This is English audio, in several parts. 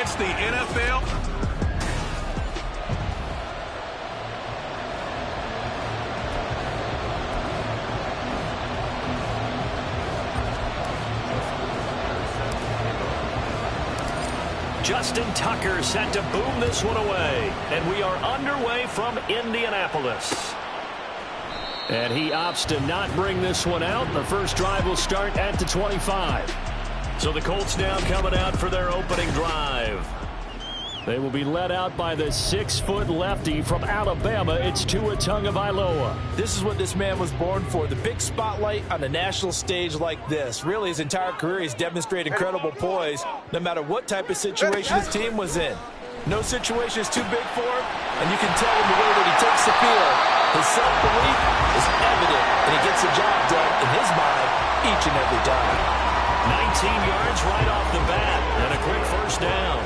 It's the NFL. Justin Tucker set to boom this one away. And we are underway from Indianapolis. And he opts to not bring this one out. The first drive will start at the 25. So the Colts now coming out for their opening drive. They will be led out by the 6-foot lefty from Alabama. It's Tua Tagovailoa. This is what this man was born for, the big spotlight on the national stage like this. Really, his entire career, he's demonstrated incredible poise, no matter what type of situation his team was in. No situation is too big for him, and you can tell in the way that he takes the field. His self-belief is evident, and he gets the job done in his mind each and every time. 19 yards right off the bat, and a quick first down.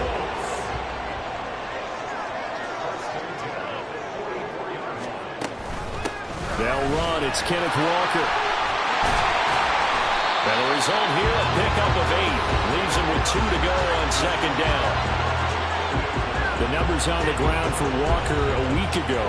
They'll run. It's Kenneth Walker. And the result here, a pickup of 8. Leaves him with 2 to go on second down. The numbers on the ground for Walker a week ago.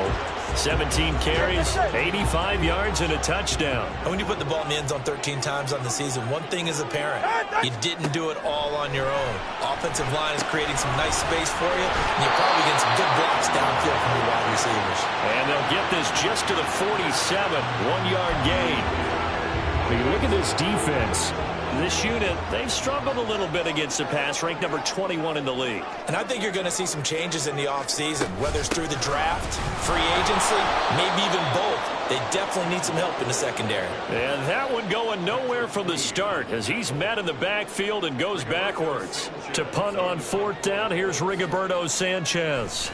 17 carries, 85 yards, and a touchdown. And when you put the ball in the end zone 13 times on the season, one thing is apparent. You didn't do it all on your own. Offensive line is creating some nice space for you, and you're probably getting some good blocks downfield from your wide receivers. And they'll get this just to the 47, 1-yard gain. When you look at this defense, this unit, they've struggled a little bit against the pass, ranked number 21 in the league. And I think you're going to see some changes in the offseason, whether it's through the draft, free agency, maybe even both. They definitely need some help in the secondary. And that one going nowhere from the start as he's met in the backfield and goes backwards. To punt on 4th down, here's Rigoberto Sanchez.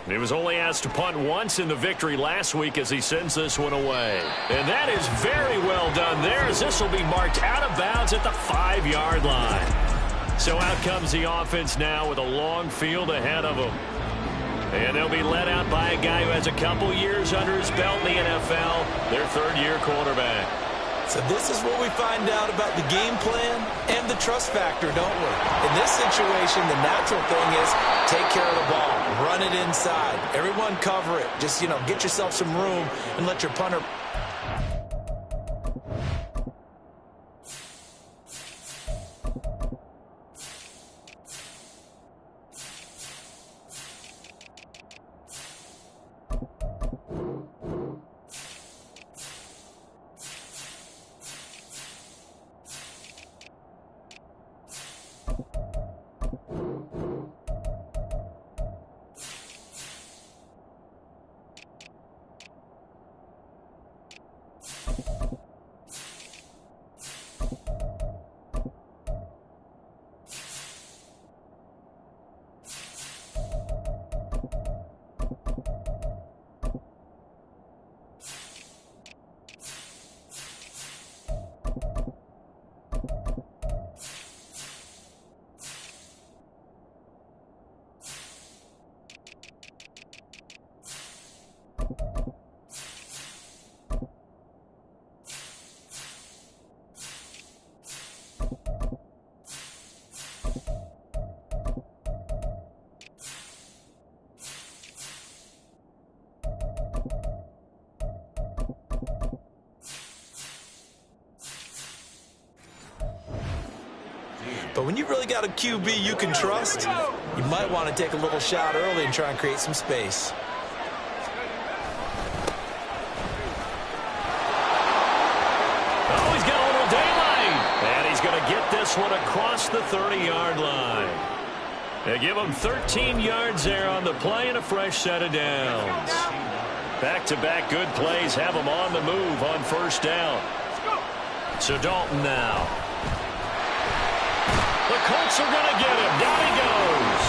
He was only asked to punt once in the victory last week as he sends this one away. And that is very well done there as this will be marked out of bounds at the 5-yard line. So out comes the offense now with a long field ahead of them. And they'll be led out by a guy who has a couple years under his belt in the NFL, their 3rd-year quarterback. So this is what we find out about the game plan and the trust factor, don't we? In this situation, the natural thing is take care of the ball, run it inside. Everyone cover it. Just, get yourself some room and let your punter. But when you really got a QB you can trust, you might want to take a little shot early and try and create some space. Oh, he's got a little daylight. And he's going to get this one across the 30-yard line. They give him 13 yards there on the play and a fresh set of downs. Back-to-back good plays have him on the move on 1st down. So Dalton now. The Colts are going to get him. Down he goes.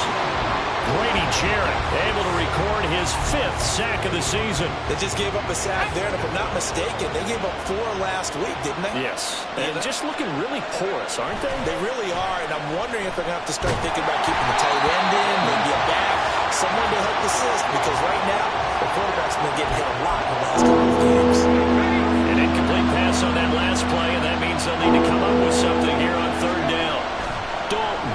Grady Jarrett able to record his 5th sack of the season. They just gave up a sack there, and if I'm not mistaken, they gave up 4 last week, didn't they? Yes. And just looking really porous, aren't they? They really are, and I'm wondering if they're going to have to start thinking about keeping the tight end in, maybe a back, someone to help assist, because right now, the quarterback's been getting hit a lot in the last couple of games. An incomplete pass on that last play, and that means they'll need to come up with something here on 3rd down. Dalton.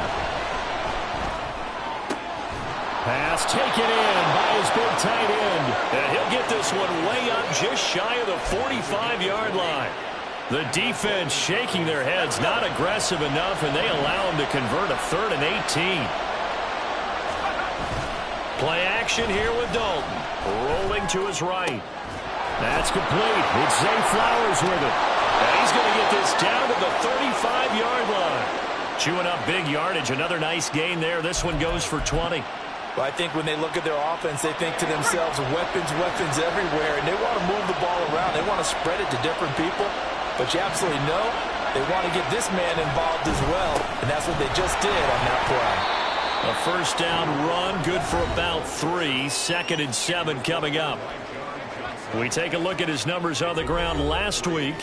Pass taken in by his big tight end. And he'll get this one way up just shy of the 45-yard line. The defense shaking their heads, not aggressive enough, and they allow him to convert a 3rd and 18. Play action here with Dalton. Rolling to his right. That's complete. It's Zay Flowers with it. And he's going to get this down to the 35-yard line. Chewing up big yardage. Another nice gain there. This one goes for 20. Well, I think when they look at their offense, they think to themselves, weapons, weapons everywhere, and they want to move the ball around. They want to spread it to different people. But you absolutely know they want to get this man involved as well, and that's what they just did on that play. A first down run, good for about 3. 2nd and 7 coming up. We take a look at his numbers on the ground last week.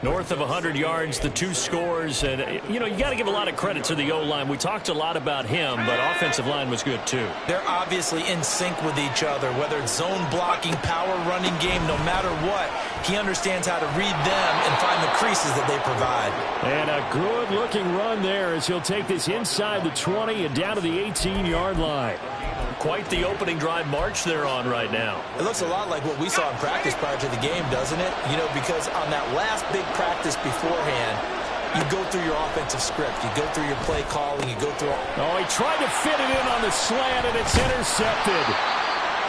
North of 100 yards, the 2 scores. And, you know, you got to give a lot of credit to the O-line. We talked a lot about him, but offensive line was good, too. They're obviously in sync with each other, whether it's zone blocking, power running game, no matter what. He understands how to read them and find the creases that they provide. And a good-looking run there as he'll take this inside the 20 and down to the 18-yard line. Quite the opening drive march they're on right now. It looks a lot like what we saw in practice prior to the game, doesn't it? You know, because on that last big practice beforehand, you go through your offensive script. You go through your play calling. You go through... Oh, he tried to fit it in on the slant, and it's intercepted.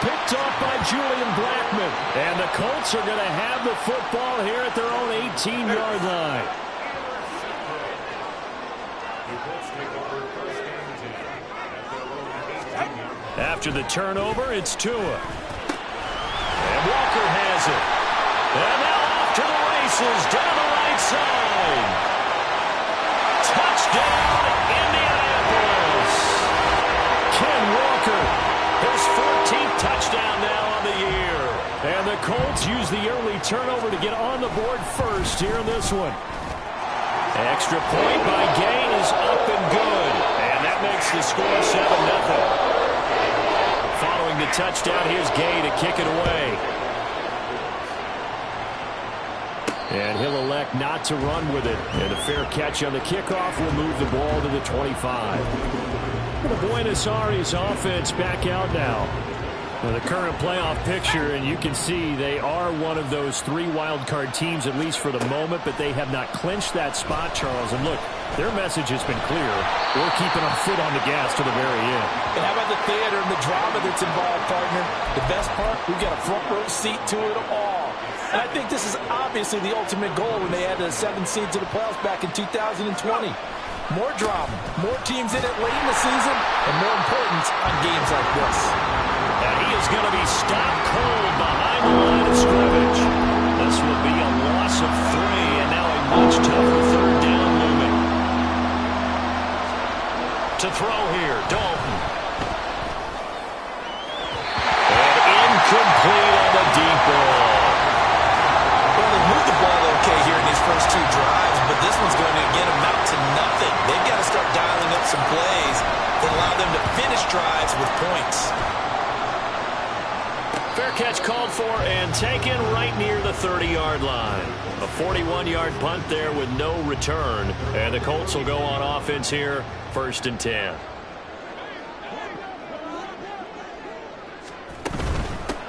Picked off by Julian Blackmon. And the Colts are going to have the football here at their own 18-yard line. After the turnover, it's Tua. And Walker has it. And now off to the races down the right side. Touchdown, Indianapolis. Ken Walker, his 14th touchdown now on the year. And the Colts use the early turnover to get on the board first here in this one. Extra point by Gay is up and good. And that makes the score 7-0. Following the touchdown, here's Gay to kick it away. And he'll elect not to run with it. And a fair catch on the kickoff will move the ball to the 25. The Buenos Aires offense back out now. Well, the current playoff picture, and you can see they are one of those 3 wild card teams, at least for the moment, but they have not clinched that spot, Charles. And look, their message has been clear. We're keeping our foot on the gas to the very end. And how about the theater and the drama that's involved, partner? The best part, we've got a front row seat to it all. And I think this is obviously the ultimate goal when they added a 7th seed to the playoffs back in 2020. More drama, more teams in it late in the season, and more importance on games like this. And he is going to be stopped cold behind the line of scrimmage. This will be a loss of 3, and now a much tougher 3rd down looming. To throw here, Dalton. And incomplete on the deep ball. Well, they moved the ball okay here in these first 2 drives, but this one's going to again amount to nothing. They've got to start dialing up some plays that allow them to finish drives with points. Fair catch called for and taken right near the 30-yard line. A 41-yard punt there with no return. And the Colts will go on offense here, 1st and 10.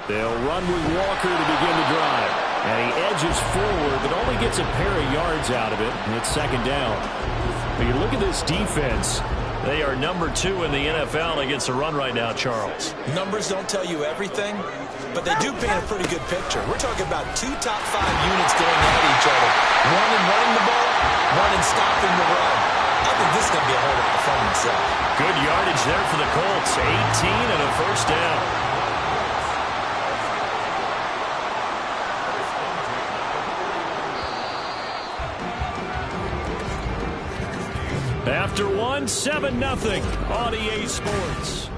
They'll run with Walker to begin the drive. And he edges forward, but only gets a pair of yards out of it. And it's 2nd down. But you look at this defense. They are number 2 in the NFL against the run right now, Charles. Numbers don't tell you everything, but they do paint a pretty good picture. We're talking about 2 top 5 units going at each other. One in running the ball, one in stopping the run. I think this is going to be a whole lot of fun myself. Good yardage there for the Colts. 18 and a first down. After 1, 7-0 on EA Sports.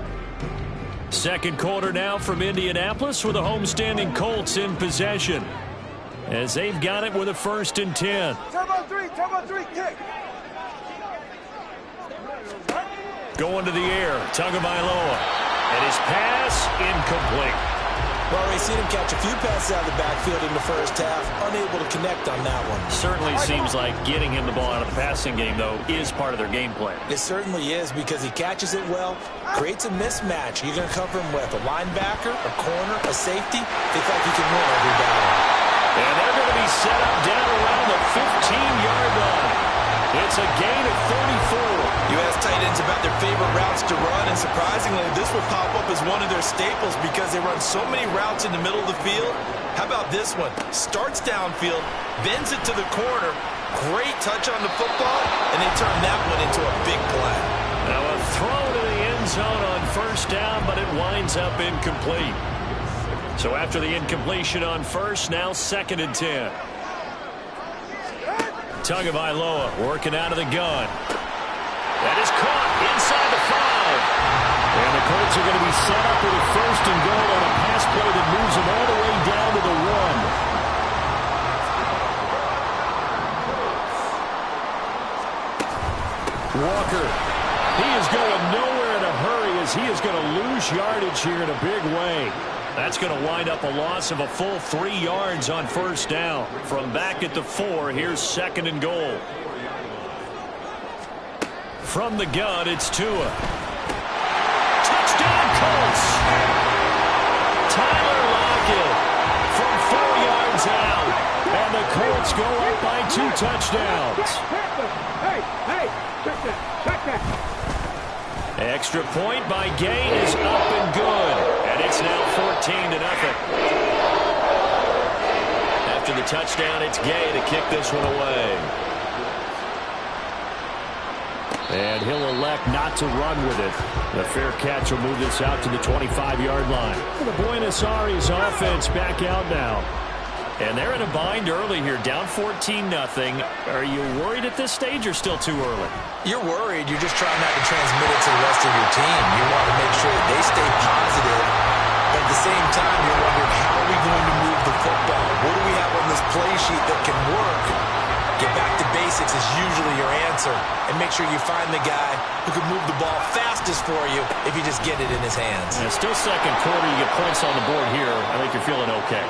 2nd quarter now from Indianapolis with the homestanding Colts in possession. As they've got it with a 1st and 10. Turbo 3, kick. Going to the air, Tagovailoa. And his pass incomplete. Well, we've seen him catch a few passes out of the backfield in the first half, unable to connect on that one. Certainly seems like getting him the ball out of the passing game, though, is part of their game plan. It certainly is, because he catches it well, creates a mismatch. You're going to cover him with a linebacker, a corner, a safety. It's like he can win every battle. And they're going to be set up down around the 15-yard line. It's a gain of 34. You ask tight ends about their favorite routes to run, and surprisingly, this will pop up as one of their staples because they run so many routes in the middle of the field. How about this one? Starts downfield, bends it to the corner, great touch on the football, and they turn that one into a big play. Now a throw to the end zone on first down, but it winds up incomplete. So after the incompletion on first, now 2nd and 10. Tagovailoa working out of the gun. That is caught inside the 5. And the Colts are going to be set up with a 1st and goal on a pass play that moves them all the way down to the 1. Walker. He is going nowhere in a hurry as he is going to lose yardage here in a big way. That's going to wind up a loss of a full 3 yards on first down. From back at the 4, here's 2nd and goal. From the gun, it's Tua. Touchdown, Colts! Tyler Lockett from 4 yards out. And the Colts go up by 2 touchdowns. Hey, check that. Extra point by Gay is up and good. And it's now 14-0. After the touchdown, it's Gay to kick this one away. And he'll elect not to run with it. The fair catch will move this out to the 25-yard line. The Buenos Aires offense back out now. And they're in a bind early here, down 14-0. Are you worried at this stage or still too early? You're worried. You're just trying not to transmit it to the rest of your team. You want to make sure that they stay positive. But at the same time, you're wondering, how are we going to move the football? What do we have on this play sheet that can work? Get back to basics is usually your answer. And make sure you find the guy who can move the ball fastest for you if you just get it in his hands. And still second quarter, you get points on the board here. I think you're feeling okay.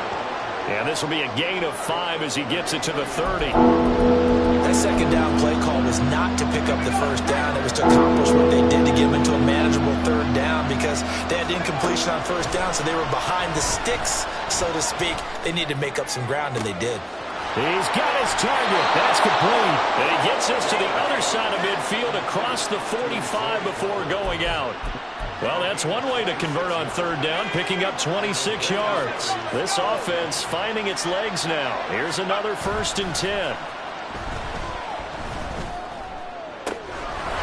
And this will be a gain of 5 as he gets it to the 30. That second down play call was not to pick up the first down. It was to accomplish what they did to get them into a manageable 3rd down because they had incompletion on first down, so they were behind the sticks, so to speak. They needed to make up some ground, and they did. He's got his target. That's complete. And he gets us to the other side of midfield across the 45 before going out. Well, that's one way to convert on 3rd down, picking up 26 yards. This offense finding its legs now. Here's another 1st and 10.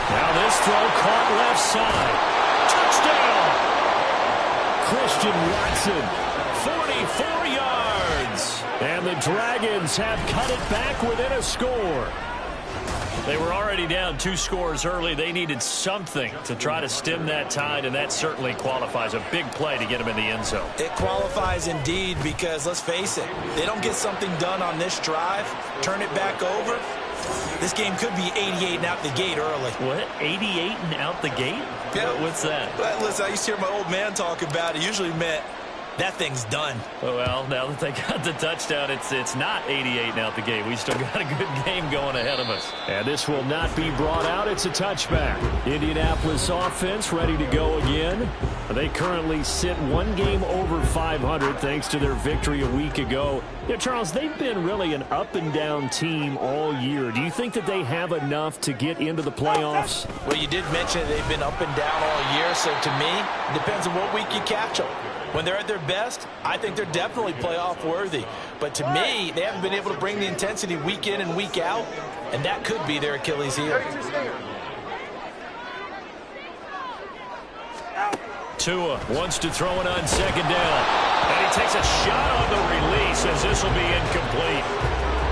Now this throw caught left side. Touchdown! Christian Watson, 44 yards. And the Dragons have cut it back within a score. They were already down 2 scores early. They needed something to try to stem that tide, and that certainly qualifies. A big play to get them in the end zone. It qualifies indeed because, let's face it, they don't get something done on this drive, turn it back over, this game could be 88 and out the gate early. What? 88 and out the gate? Yeah. What's that? Well, listen, I used to hear my old man talk about it. Usually meant that thing's done. Well, now that they got the touchdown, it's not 88 and out the gate. We still got a good game going ahead of us. And this will not be brought out. It's a touchback. Indianapolis offense ready to go again. They currently sit 1 game over 500 thanks to their victory a week ago. Yeah, Charles, they've been really an up-and-down team all year. Do you think that they have enough to get into the playoffs? Well, you did mention they've been up and down all year, so to me, it depends on what week you catch them. When they're at their best, I think they're definitely playoff worthy. But to me, they haven't been able to bring the intensity week in and week out, and that could be their Achilles heel. Tua wants to throw it on 2nd down. And he takes a shot on the release as this will be incomplete.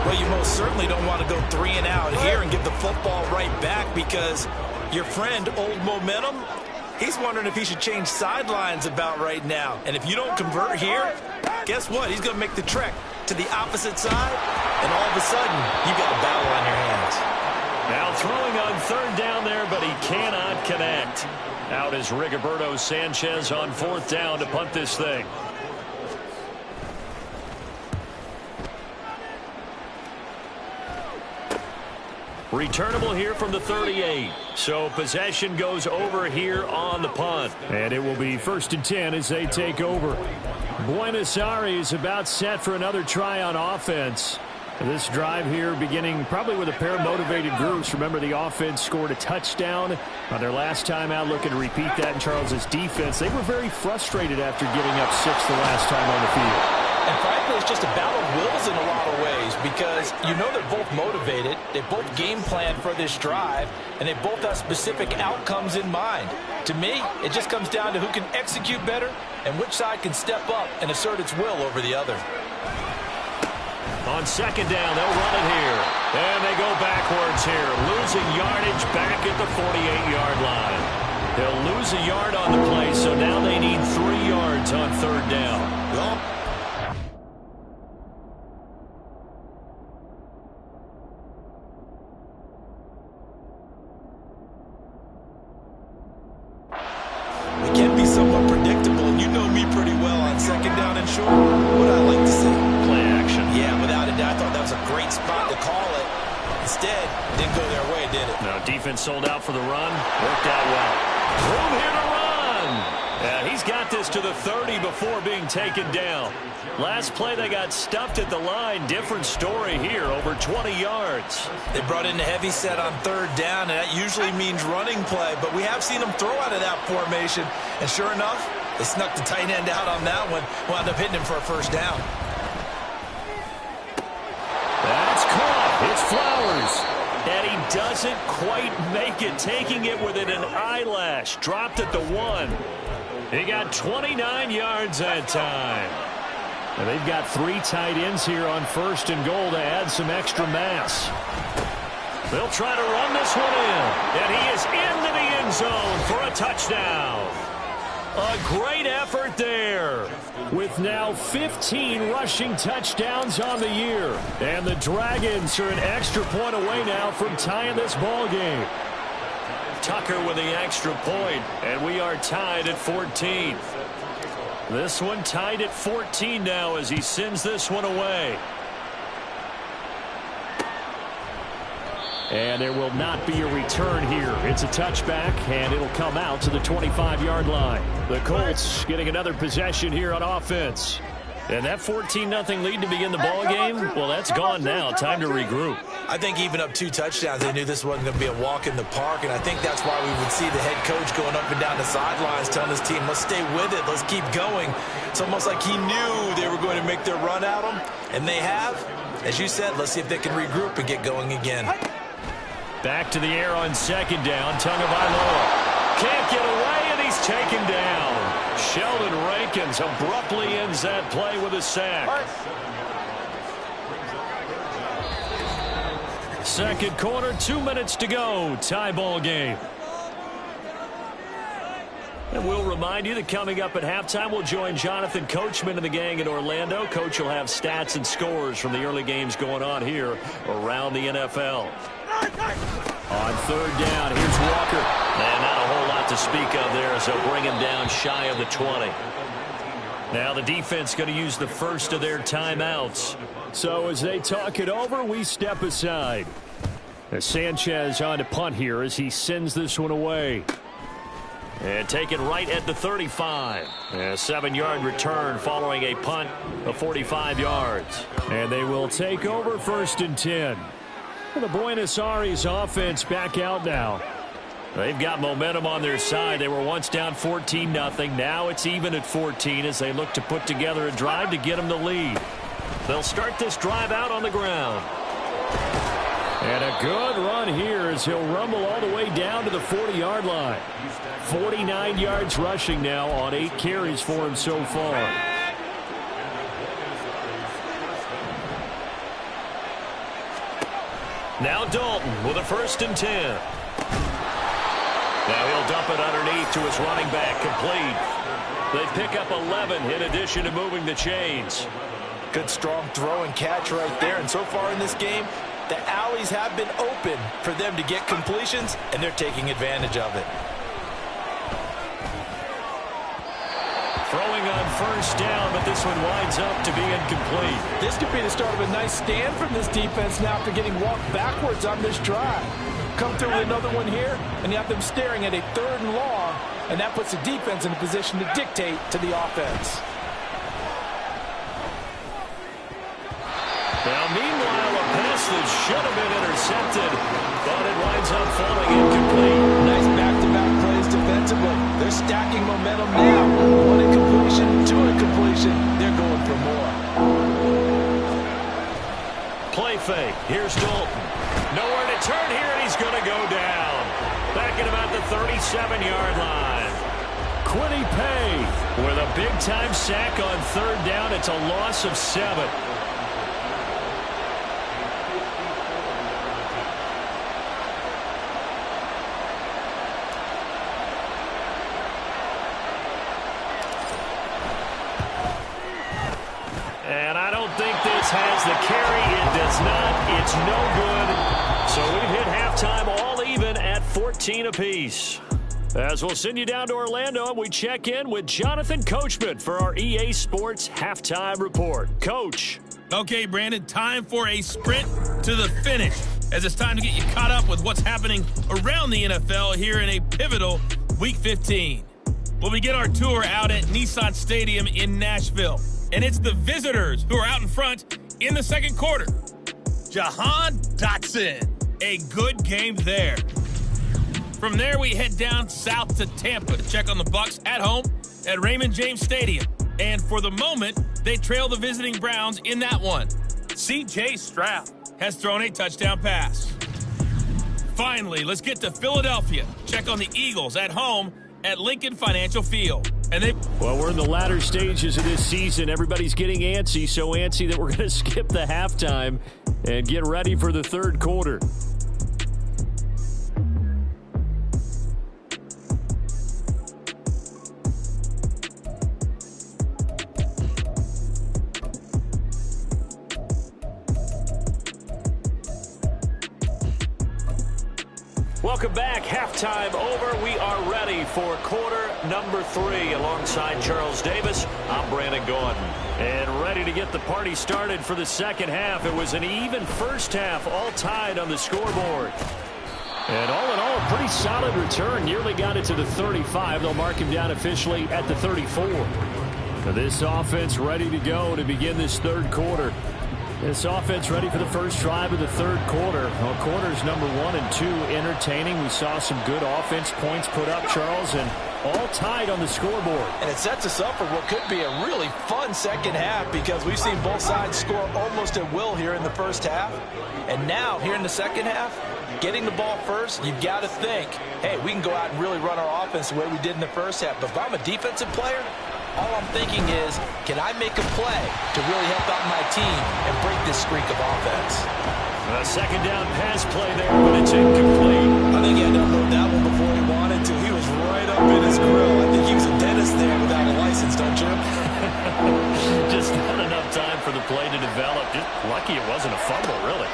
Well, you most certainly don't want to go 3 and out here and give the football right back because your friend, Old Momentum, he's wondering if he should change sidelines about right now. And if you don't convert here, guess what? He's going to make the trek to the opposite side, and all of a sudden, you've got a battle on your hands. Now throwing on 3rd down there, but he cannot connect. Out is Rigoberto Sanchez on 4th down to punt this thing. Returnable here from the 38. So possession goes over here on the punt. And it will be 1st and 10 as they take over. Buenos Aires about set for another try on offense. This drive here beginning probably with a pair of motivated groups. Remember, the offense scored a touchdown on their last time out, looking to repeat that in Charles's defense. They were very frustrated after giving up 6 the last time on the field. And frankly, it's just a battle of wills in a lot of ways because you know they're both motivated, they both game plan for this drive, and they both have specific outcomes in mind. To me, it just comes down to who can execute better and which side can step up and assert its will over the other. On 2nd down, they'll run it here. And they go backwards here, losing yardage back at the 48-yard line. They'll lose a yard on the play, so now they need 3 yards on 3rd down. Well, it can be somewhat predictable, and you know me pretty well on 2nd down and short. What I like to see? Play action. Yeah, without a doubt. I thought that was a great spot to call it. Instead, it didn't go their way, did it? No, defense sold out for the run. Worked out well. Room here to run. Yeah, he's got this to the 30 before being taken down. Last play, they got stuffed at the line. Different story here, over 20 yards. They brought in the heavy set on 3rd down, and that usually means running play. But we have seen them throw out of that formation. And sure enough, they snuck the tight end out on that one. Wound up hitting him for a 1st down. That's caught. It's Flowers. And he doesn't quite make it, taking it within an eyelash. Dropped at the 1. He got 29 yards that time. And they've got 3 tight ends here on 1st and goal to add some extra mass. They'll try to run this one in. And he is into the end zone for a touchdown. A great effort there. With now 15 rushing touchdowns on the year. And the Dragons are an extra point away now from tying this ball game. Tucker with the extra point, and we are tied at 14. This one tied at 14 now as he sends this one away. And there will not be a return here. It's a touchback, and it'll come out to the 25-yard line. The Colts getting another possession here on offense. And that 14-0 lead to begin the ball game, well, that's gone now. Time to regroup. I think even up 2 touchdowns, they knew this wasn't going to be a walk in the park, and I think that's why we would see the head coach going up and down the sidelines telling his team, let's stay with it, let's keep going. It's almost like he knew they were going to make their run at him, and they have. As you said, let's see if they can regroup and get going again. Back to the air on 2nd down. Tagovailoa can't get away, and he's taken down. Sheldon Rankins abruptly ends that play with a sack. 2nd quarter, 2 minutes to go. Tie ball game. And we'll remind you that coming up at halftime, we'll join Jonathan Coachman and the gang in Orlando. Coach will have stats and scores from the early games going on here around the NFL. On 3rd down, here's Walker. And not a whole lot to speak of there as they'll bring him down shy of the 20. Now the defense going to use the first of their timeouts. So as they talk it over, we step aside. As Sanchez on to punt here as he sends this one away. And taken right at the 35. A 7-yard return following a punt of 45 yards. And they will take over 1st and 10. The Buenos Aires offense back out now. They've got momentum on their side. They were once down 14-0. Now it's even at 14 as they look to put together a drive to get them the lead. They'll start this drive out on the ground. And a good run here as he'll rumble all the way down to the 40-yard line. 49 yards rushing now on 8 carries for him so far. Now Dalton with a 1st and 10. Now he'll dump it underneath to his running back, complete. They pick up 11 in addition to moving the chains. Good strong throw and catch right there. And so far in this game, the alleys have been open for them to get completions, and they're taking advantage of it. Throwing on first down, but this one winds up to be incomplete. This could be the start of a nice stand from this defense now after getting walked backwards on this drive. Come through with another one here, and you have them staring at a 3rd and long, and that puts the defense in a position to dictate to the offense. Now, meanwhile, a pass that should have been intercepted, but it winds up falling incomplete. Nice back-to-back plays defensively. They're stacking momentum now. One incompletion, 2 incompletion. They're going for more. Play fake. Here's Dalton. Nowhere to turn here, and he's going to go down. Back at about the 37-yard line. Kwity Paye with a big-time sack on 3rd down. It's a loss of 7. And I don't think this has the carry. It does not. It's no good. So we've hit halftime all even at 14 apiece. As we'll send you down to Orlando, we check in with Jonathan Coachman for our EA Sports Halftime Report. Coach. Okay, Brandon, time for a sprint to the finish, as it's time to get you caught up with what's happening around the NFL here in a pivotal Week 15. We'll begin our tour out at Nissan Stadium in Nashville. And it's the visitors who are out in front in the second quarter. Jahan Dotson, a good game there. From there, we head down south to Tampa to check on the Bucs at home at Raymond James Stadium. And for the moment, they trail the visiting Browns in that one. C.J. Stroud has thrown a touchdown pass. Finally, let's get to Philadelphia. Check on the Eagles at home at Lincoln Financial Field. Well, we're in the latter stages of this season. Everybody's getting antsy, so antsy that we're going to skip the halftime and get ready for the third quarter. Welcome back. Halftime over. We are ready for quarter number 3 alongside Charles Davis. I'm Brandon Gaudin. And ready to get the party started for the second half. It was an even first half, all tied on the scoreboard. And all in all, a pretty solid return. Nearly got it to the 35. They'll mark him down officially at the 34. So this offense ready to go to begin this third quarter. This offense ready for the first drive of the third quarter. Well, quarters number 1 and 2 entertaining. We saw some good offense points put up, Charles, and all tied on the scoreboard. And it sets us up for what could be a really fun second half because we've seen both sides score almost at will here in the first half. And now, here in the second half, getting the ball first, you've got to think, hey, we can go out and really run our offense the way we did in the first half. But if I'm a defensive player, all I'm thinking is, can I make a play to really help out my team and break this streak of offense? A second down pass play there, but it's incomplete. I think he had to unload that one before he wanted to. He was right up in his grill. I think he was a dentist there without a license, don't you? Just not enough time for the play to develop. Just lucky it wasn't a fumble, really.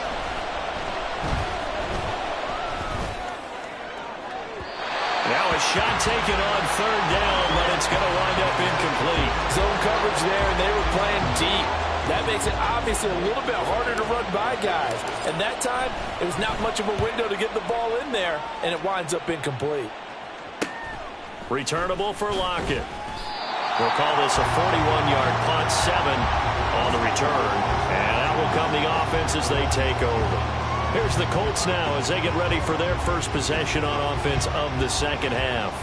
Now a shot taken on third down, but it's going to wind up incomplete. Zone coverage there, and they were playing deep. That makes it obviously a little bit harder to run by guys. And that time, it was not much of a window to get the ball in there, and it winds up incomplete. Returnable for Lockett. We'll call this a 41-yard punt, 7 on the return. And out will come the offense as they take over. Here's the Colts now as they get ready for their first possession on offense of the second half.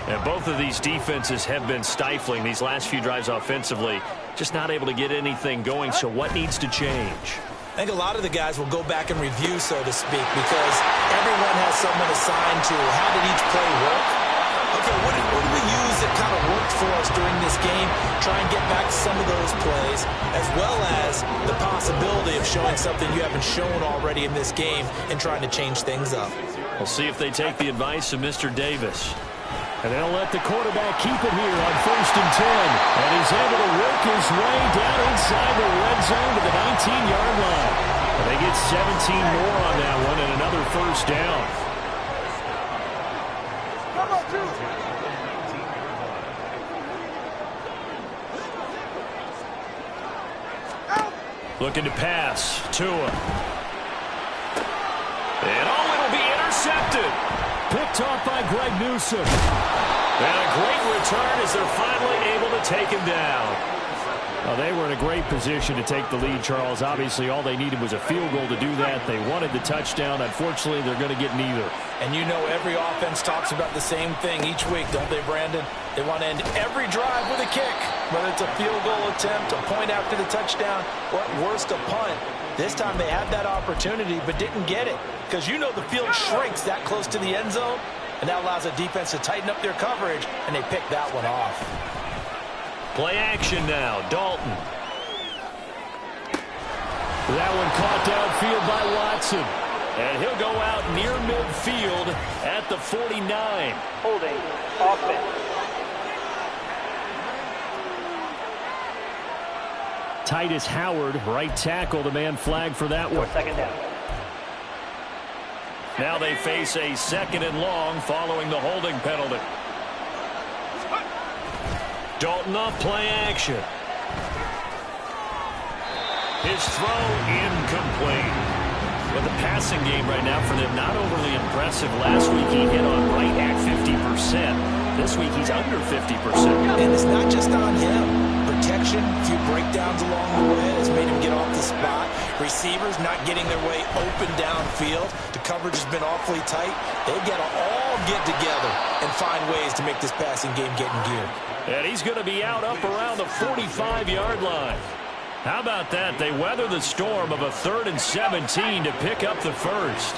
And both of these defenses have been stifling these last few drives offensively. Just not able to get anything going, so what needs to change? I think a lot of the guys will go back and review, so to speak, because everyone has someone assigned to how did each play work. Okay, what did we use that kind of worked for us during this game? Try and get back to some of those plays, as well as the possibility of showing something you haven't shown already in this game and trying to change things up. We'll see if they take the advice of Mr. Davis. And they'll let the quarterback keep it here on 1st and 10. And he's able to work his way down inside the red zone to the 19-yard line. And they get 17 more on that one and another first down. Looking to pass. Tua. And it'll be intercepted. Picked off by Greg Newsome. And a great return as they're finally able to take him down. Well, they were in a great position to take the lead, Charles. Obviously, all they needed was a field goal to do that. They wanted the touchdown. Unfortunately, they're going to get neither. And you know every offense talks about the same thing each week, don't they, Brandon? They want to end every drive with a kick, whether it's a field goal attempt, a point after the touchdown, or at worst, a punt. This time they had that opportunity but didn't get it because you know the field shrinks that close to the end zone, and that allows the defense to tighten up their coverage, and they picked that one off. Play action now. Dalton. That one caught downfield by Watson. And he'll go out near midfield at the 49. Holding. Offense. Titus Howard, right tackle, the man flagged for that one. Second down. Now they face a 2nd and long following the holding penalty. Dalton off play action. His throw incomplete. But the passing game right now for them not overly impressive. Last week he hit on right at 50%. This week he's under 50%. And it's not just on him. Protection, a few breakdowns along the way has made him get off the spot. Receivers not getting their way open downfield. The coverage has been awfully tight. They've got to all get together and find ways to make this passing game get in gear. And he's going to be out up around the 45-yard line. How about that? They weather the storm of a 3rd and 17 to pick up the first.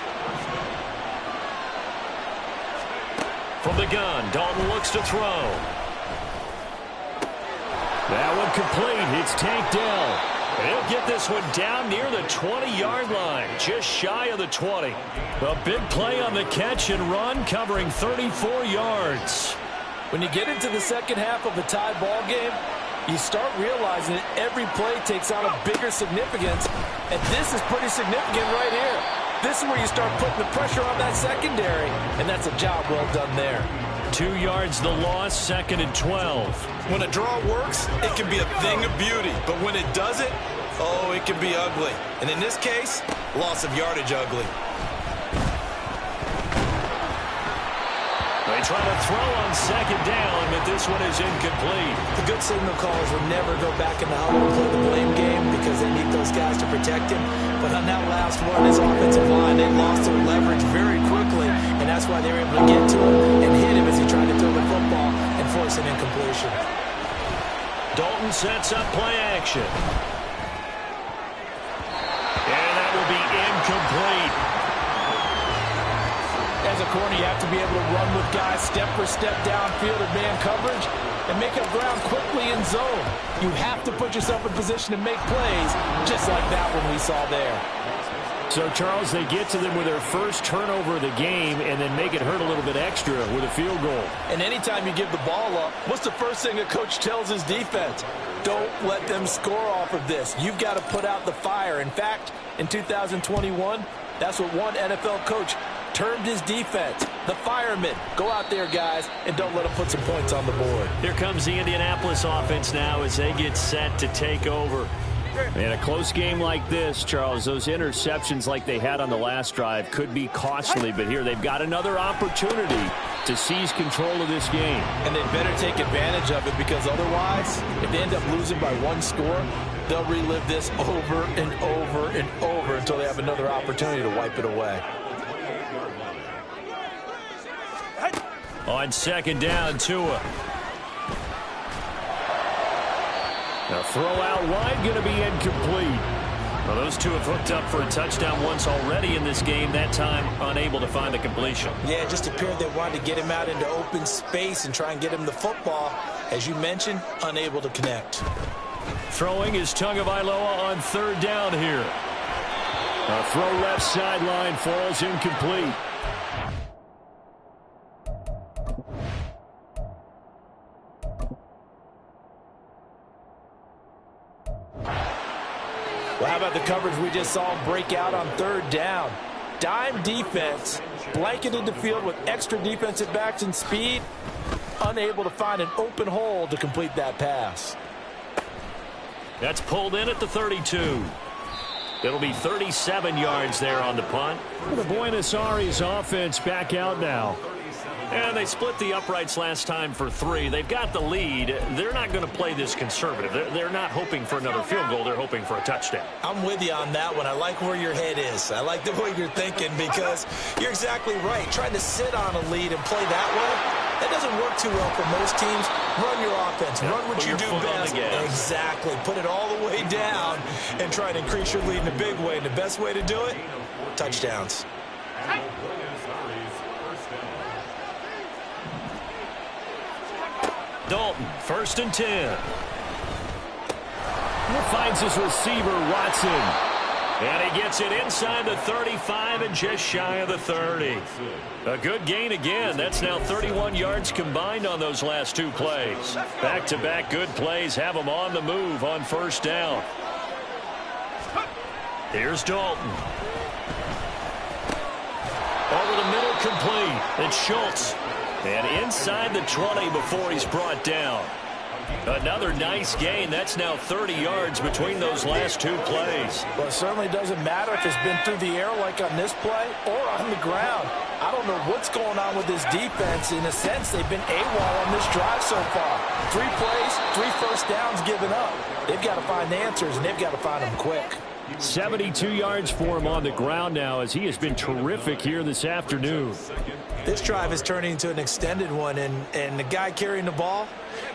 From the gun, Dalton looks to throw. That one complete. It's Tank Dell. And he'll get this one down near the 20-yard line, just shy of the 20. A big play on the catch and run, covering 34 yards. When you get into the second half of a tied ball game, you start realizing that every play takes on a bigger significance, and this is pretty significant right here. This is where you start putting the pressure on that secondary, and that's a job well done there. 2 yards the loss, 2nd and 12. When a draw works, it can be a thing of beauty, but when it doesn't, oh, it can be ugly. And in this case, loss of yardage ugly. They try to throw on 2nd down, but this one is incomplete. The good signal callers will never go back in the huddle and play the blame game because they need those guys to protect him. But on that last one, his offensive line, they lost their leverage very quickly, and that's why they were able to get to him and hit him as he tried to throw the football and force an incompletion. Dalton sets up play action. And that will be incomplete. As a corner, you have to be able to run with guys step for step downfield and man coverage and make up ground quickly in zone. You have to put yourself in position to make plays, just like that one we saw there. So, Charles, they get to them with their first turnover of the game and then make it hurt a little bit extra with a field goal. And anytime you give the ball up, what's the first thing a coach tells his defense? Don't let them score off of this. You've got to put out the fire. In fact, in 2021, that's what one NFL coach termed his defense, the firemen. Go out there, guys, and don't let them put some points on the board. Here comes the Indianapolis offense now as they get set to take over. In a close game like this, Charles, those interceptions like they had on the last drive could be costly, but here they've got another opportunity to seize control of this game. And they better take advantage of it because otherwise, if they end up losing by one score, they'll relive this over and over and over until they have another opportunity to wipe it away. On 2nd down, Tua. Now throw out wide, going to be incomplete. Well, those two have hooked up for a touchdown once already in this game, that time unable to find the completion. Yeah, it just appeared they wanted to get him out into open space and try and get him the football. As you mentioned, unable to connect. Throwing is Tagovailoa on 3rd down here. A throw left sideline falls incomplete. Well, how about the coverage we just saw break out on 3rd down? Dime defense, blanketed the field with extra defensive backs and speed, unable to find an open hole to complete that pass. That's pulled in at the 32. It'll be 37 yards there on the punt. The Buenos Aires offense back out now. And they split the uprights last time for 3. They've got the lead. They're not going to play this conservative. They're not hoping for another field goal. They're hoping for a touchdown. I'm with you on that one. I like where your head is. I like the way you're thinking because you're exactly right. Trying to sit on a lead and play that way, that doesn't work too well for most teams. Run your offense. Run what you do best. Exactly. Put it all the way down and try to increase your lead in a big way. And the best way to do it, touchdowns. Dalton, 1st and 10. He finds his receiver, Watson. And he gets it inside the 35 and just shy of the 30. A good gain again. That's now 31 yards combined on those last 2 plays. Back-to-back good plays have them on the move on 1st down. Here's Dalton. Over the middle, complete. It's Schultz. And inside the 20 before he's brought down. Another nice gain. That's now 30 yards between those last 2 plays. Well, it certainly doesn't matter if it's been through the air like on this play or on the ground. I don't know what's going on with this defense. In a sense, they've been AWOL on this drive so far. 3 plays, 3 first downs given up. They've got to find the answers, and they've got to find them quick. 72 yards for him on the ground now as he has been terrific here this afternoon. This drive is turning into an extended one, and the guy carrying the ball,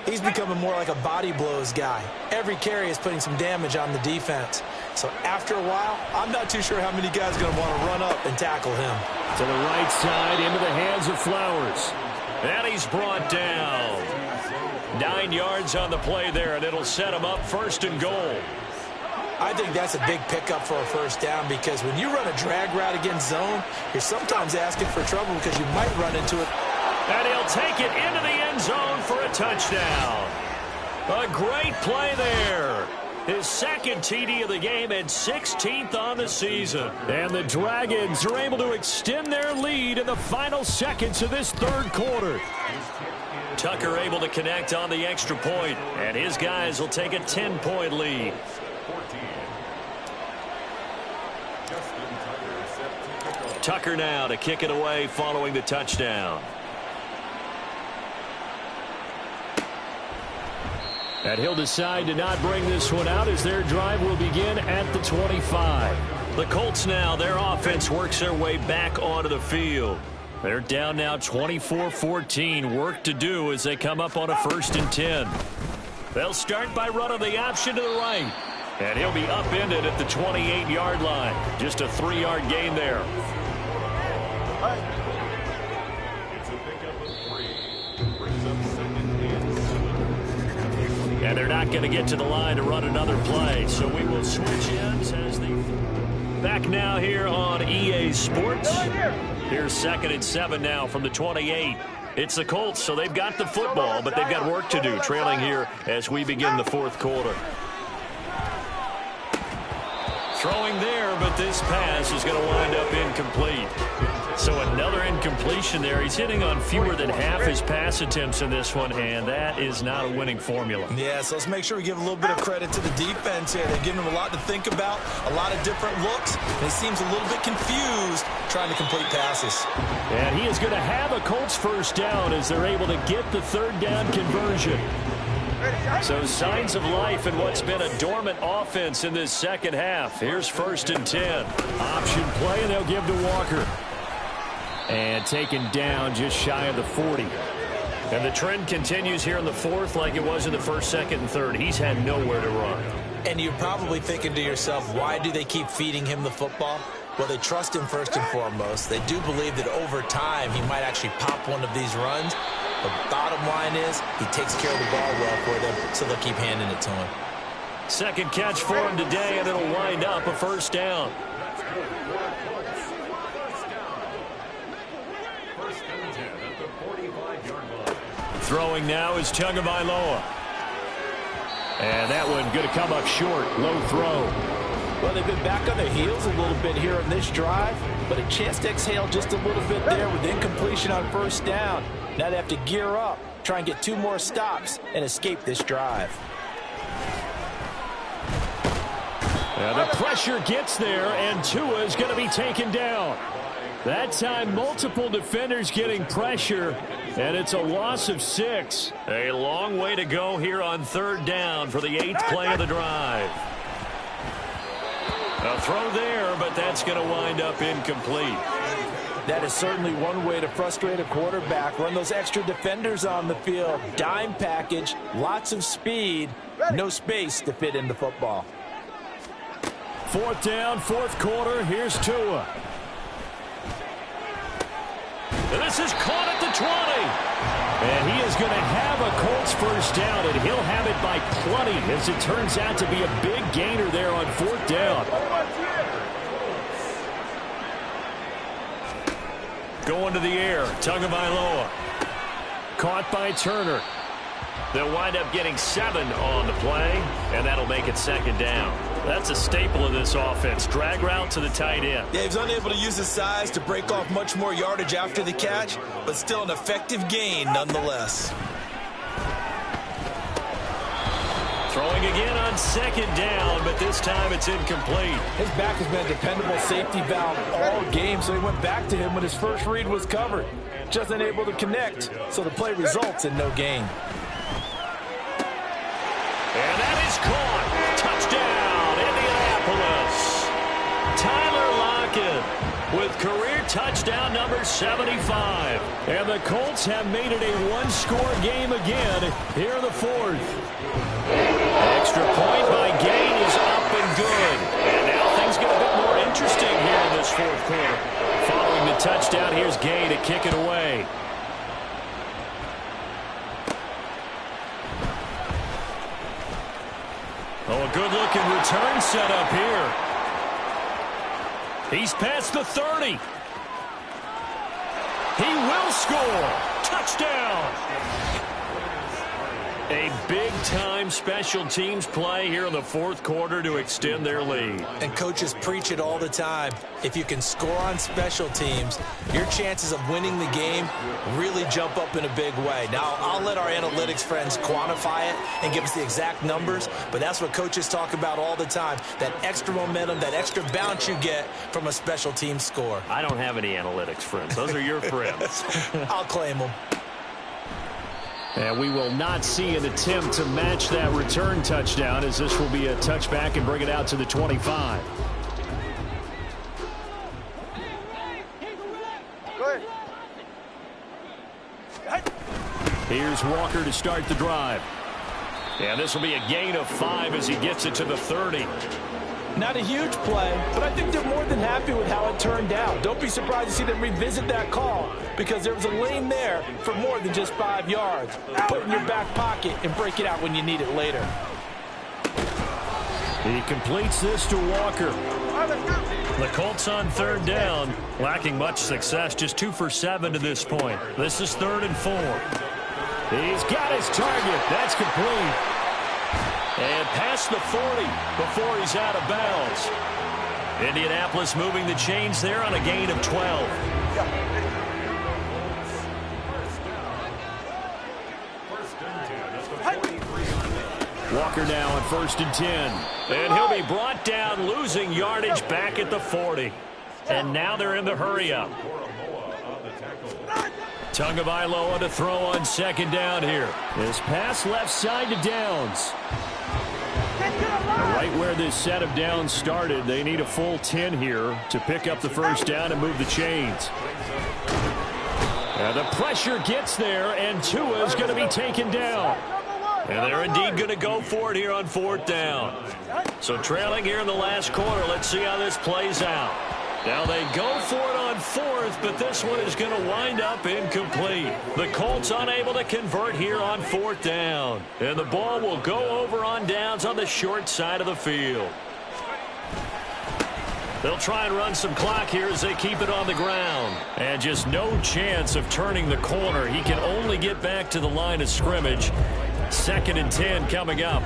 he's becoming more like a body blows guy. Every carry is putting some damage on the defense. So after a while, I'm not too sure how many guys are going to want to run up and tackle him. To the right side, into the hands of Flowers. And he's brought down. 9 yards on the play there, and it'll set him up 1st and goal. I think that's a big pickup for a first down because when you run a drag route against zone, you're sometimes asking for trouble because you might run into it. And he'll take it into the end zone for a touchdown. A great play there. His 2nd TD of the game and 16th on the season. And the Dragons are able to extend their lead in the final seconds of this 3rd quarter. Tucker able to connect on the extra point, and his guys will take a 10-point lead. Tucker now to kick it away following the touchdown. And he'll decide to not bring this one out as their drive will begin at the 25. The Colts now, their offense works their way back onto the field. They're down now 24-14. Work to do as they come up on a 1st and 10. They'll start by running the option to the right. And he'll be upended at the 28-yard line. Just a 3-yard gain there. And they're not going to get to the line to run another play. So we will switch ends as they... Back now here on EA Sports. Here's 2nd and 7 now from the 28. It's the Colts, so they've got the football, but they've got work to do, trailing here as we begin the 4th quarter. Throwing there, but this pass is going to wind up incomplete. So another incompletion there. He's hitting on fewer than half his pass attempts in this one, and that is not a winning formula. Yeah, so let's make sure we give a little bit of credit to the defense here. They're giving him a lot to think about, a lot of different looks, and he seems a little bit confused trying to complete passes. And he is going to have a Colts 1st down as they're able to get the 3rd down conversion. So signs of life in what's been a dormant offense in this 2nd half. Here's 1st and 10. Option play, and they'll give to Walker. And taken down just shy of the 40. And the trend continues here in the 4th like it was in the 1st, 2nd, and 3rd. He's had nowhere to run. And you're probably thinking to yourself, why do they keep feeding him the football? Well, they trust him first and foremost. They do believe that over time he might actually pop one of these runs. The bottom line is he takes care of the ball well for them, so they'll keep handing it to him. 2nd catch for him today, and it'll wind up a 1st down. Throwing now is Tagovailoa. And that one going to come up short. Low throw. Well, they've been back on their heels a little bit here in this drive, but a chance to exhale just a little bit there with incompletion on 1st down. Now they have to gear up, try and get 2 more stops, and escape this drive. The pressure gets there, and Tua is going to be taken down. That time, multiple defenders getting pressure, and it's a loss of 6. A long way to go here on 3rd down for the 8th play of the drive. A throw there, but that's going to wind up incomplete. That is certainly one way to frustrate a quarterback. Run those extra defenders on the field. Dime package, lots of speed, no space to fit in the football. 4th down, 4th quarter. Here's Tua. This is caught at the 20. And he is going to have a Colts first down, and he'll have it by plenty, as it turns out to be a big gainer there on 4th down. Going to the air, Tagovailoa. Caught by Turner. They'll wind up getting 7 on the play, and that'll make it 2nd down. That's a staple of this offense. Drag route to the tight end. Yeah, he's unable to use his size to break off much more yardage after the catch, but still an effective gain nonetheless. Throwing again on 2nd down, but this time it's incomplete. His back has been a dependable safety valve all game, so he went back to him when his first read was covered. Just unable to connect, so the play results in no gain. And that is caught. Touchdown, Indianapolis. Tyler Lockett with career touchdown number 75. And the Colts have made it a one-score game again here in the 4th. Extra point by Gain is up and good. And now things get a bit more interesting here in this 4th quarter. Following the touchdown, here's Gain to kick it away. Oh, a good-looking return set up here. He's past the 30. He will score. Touchdown. A big-time special teams play here in the 4th quarter to extend their lead. And coaches preach it all the time. If you can score on special teams, your chances of winning the game really jump up in a big way. Now, I'll let our analytics friends quantify it and give us the exact numbers, but that's what coaches talk about all the time, that extra momentum, that extra bounce you get from a special team score. I don't have any analytics friends. Those are your friends. I'll claim them. And we will not see an attempt to match that return touchdown, as this will be a touchback and bring it out to the 25. Here's Walker to start the drive. And this will be a gain of 5 as he gets it to the 30. Not a huge play, but I think they're more than happy with how it turned out. Don't be surprised to see them revisit that call, because there was a lane there for more than just 5 yards. Put it in your back pocket and break it out when you need it later. He completes this to Walker. The Colts on 3rd down, lacking much success, just 2 for 7 to this point. This is 3rd and 4. He's got his target. That's complete. And past the 40 before he's out of bounds. Indianapolis moving the chains there on a gain of 12. Walker now on 1st and 10. And he'll be brought down, losing yardage back at the 40. And now they're in the hurry-up. Tagovailoa to throw on 2nd down here. His pass left side to Downs. Right where this set of downs started, they need a full 10 here to pick up the first down and move the chains. And the pressure gets there, and Tua is going to be taken down. And they're indeed going to go for it here on 4th down. So trailing here in the last quarter, let's see how this plays out. Now they go for it on 4th, but this one is going to wind up incomplete. The Colts unable to convert here on 4th down. And the ball will go over on downs on the short side of the field. They'll try and run some clock here as they keep it on the ground. And just no chance of turning the corner. He can only get back to the line of scrimmage. 2nd and 10 coming up.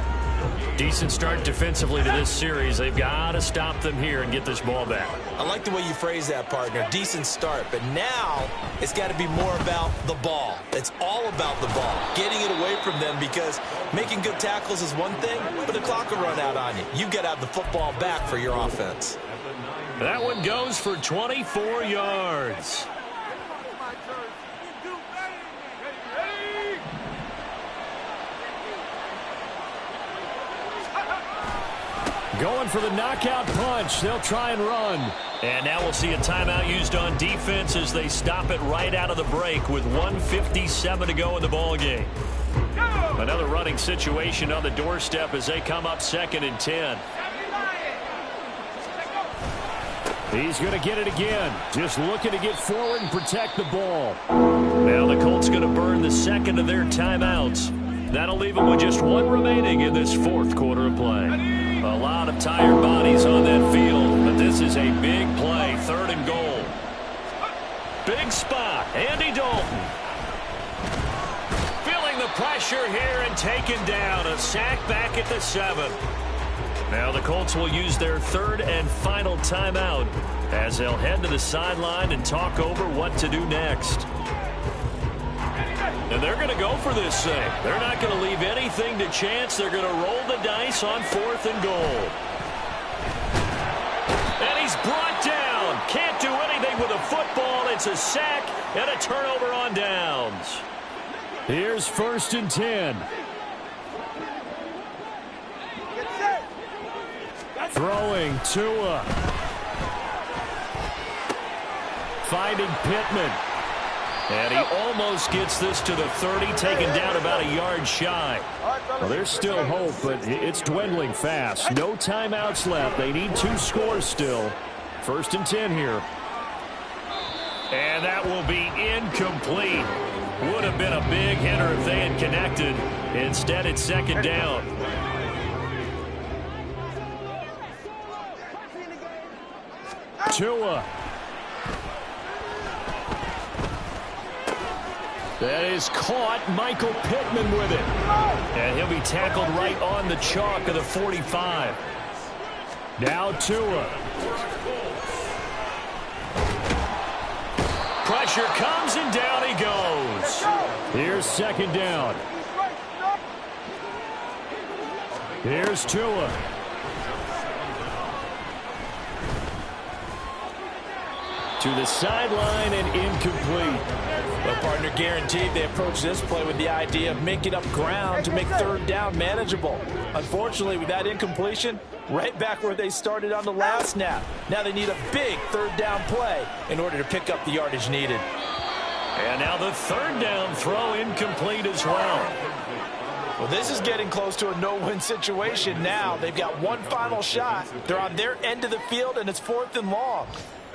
Decent start defensively to this series. They've got to stop them here and get this ball back. I like the way you phrase that, partner. Decent start. But now it's got to be more about the ball. It's all about the ball. Getting it away from them, because making good tackles is one thing, but the clock will run out on you. You've got to have the football back for your offense. That one goes for 24 yards. Going for the knockout punch. They'll try and run. And now we'll see a timeout used on defense as they stop it right out of the break with 1:57 to go in the ballgame. Another running situation on the doorstep as they come up 2nd and 10. He's going to get it again. Just looking to get forward and protect the ball. Now the Colts going to burn the second of their timeouts. That'll leave them with just one remaining in this 4th quarter of play. A lot of tired bodies on that field, but this is a big play. 3rd and goal. Big spot. Andy Dalton. Feeling the pressure here and taken down. A sack back at the 7. Now the Colts will use their 3rd and final timeout as they'll head to the sideline and talk over what to do next. And they're going to go for this thing. They're not going to leave anything to chance. They're going to roll the dice on 4th and goal. And he's brought down. Can't do anything with a football. It's a sack and a turnover on downs. Here's 1st and 10. Throwing Tua. Finding Pittman. And he almost gets this to the 30, taken down about a yard shy. Well, there's still hope, but it's dwindling fast. No timeouts left. They need 2 scores still. 1st and 10 here. And that will be incomplete. Would have been a big hitter if they had connected. Instead, it's 2nd down. Tua. That is caught. Michael Pittman with it. And he'll be tackled right on the chalk of the 45. Now Tua. Pressure comes and down he goes. Here's 2nd down. Here's Tua. To the sideline and incomplete. Well, partner, guaranteed they approach this play with the idea of making up ground to make 3rd down manageable. Unfortunately, with that incompletion, right back where they started on the last snap. Now they need a big 3rd down play in order to pick up the yardage needed. And now the 3rd down throw incomplete as well. Well, this is getting close to a no-win situation now. They've got one final shot. They're on their end of the field, and it's 4th and long.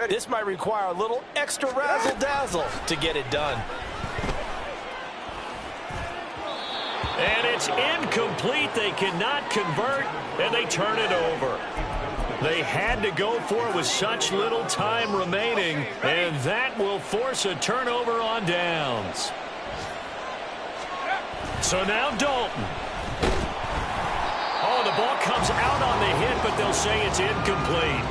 This might require a little extra razzle-dazzle to get it done. And it's incomplete. They cannot convert, and they turn it over. They had to go for it with such little time remaining, and that will force a turnover on downs. So now Dalton. Oh, the ball comes out on the hit, but they'll say it's incomplete.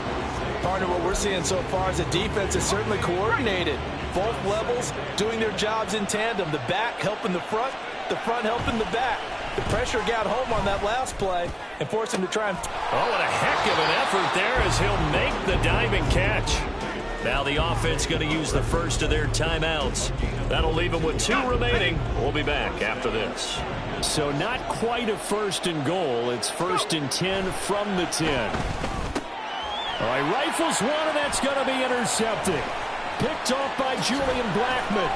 Partner, what we're seeing so far is the defense is certainly coordinated. Both levels doing their jobs in tandem. The back helping the front helping the back. The pressure got home on that last play and forced him to try and... Oh, what a heck of an effort there as he'll make the diving catch. Now the offense going to use the first of their timeouts. That'll leave them with 2 remaining. We'll be back after this. So not quite a 1st and goal. It's 1st and 10 from the 10. All right, rifles one, and that's going to be intercepted. Picked off by Julian Blackmon.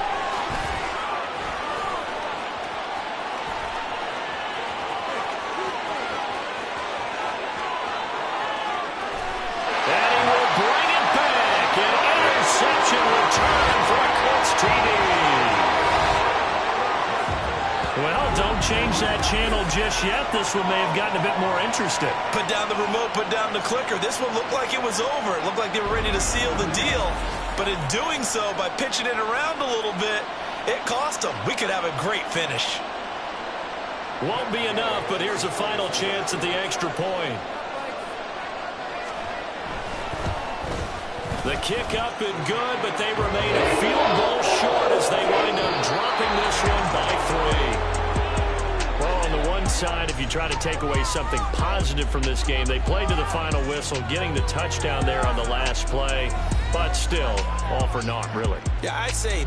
And he will bring it back. An interception return for a Colts TD. Well, don't change that channel just yet. This one may have gotten a bit more interesting. Put down the remote, put down the clicker. This one looked like it was over. It looked like they were ready to seal the deal. But in doing so, by pitching it around a little bit, it cost them. We could have a great finish. Won't be enough, but here's a final chance at the extra point. The kick up and good, but they remain a field goal short as they wind up dropping this one by 3. Well, on the one side, if you try to take away something positive from this game, they played to the final whistle, getting the touchdown there on the last play, but still, all for naught, really. Yeah, I'd say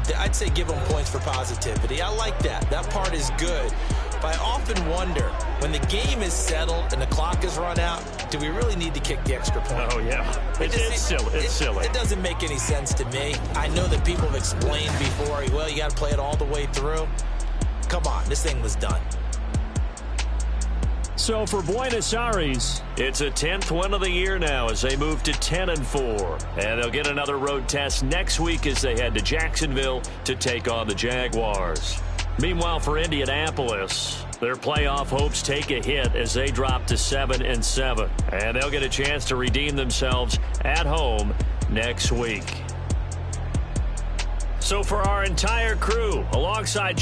give them points for positivity. I like that. That part is good. But I often wonder, when the game is settled and the clock is run out, do we really need to kick the extra point? Oh, yeah. It's silly. It doesn't make any sense to me. I know that people have explained before, well, you got to play it all the way through. Come on, this thing was done. So for Buenos Aires, it's a 10th win of the year now as they move to 10-4. And they'll get another road test next week as they head to Jacksonville to take on the Jaguars. Meanwhile, for Indianapolis, their playoff hopes take a hit as they drop to 7-7. And they'll get a chance to redeem themselves at home next week. So for our entire crew, alongside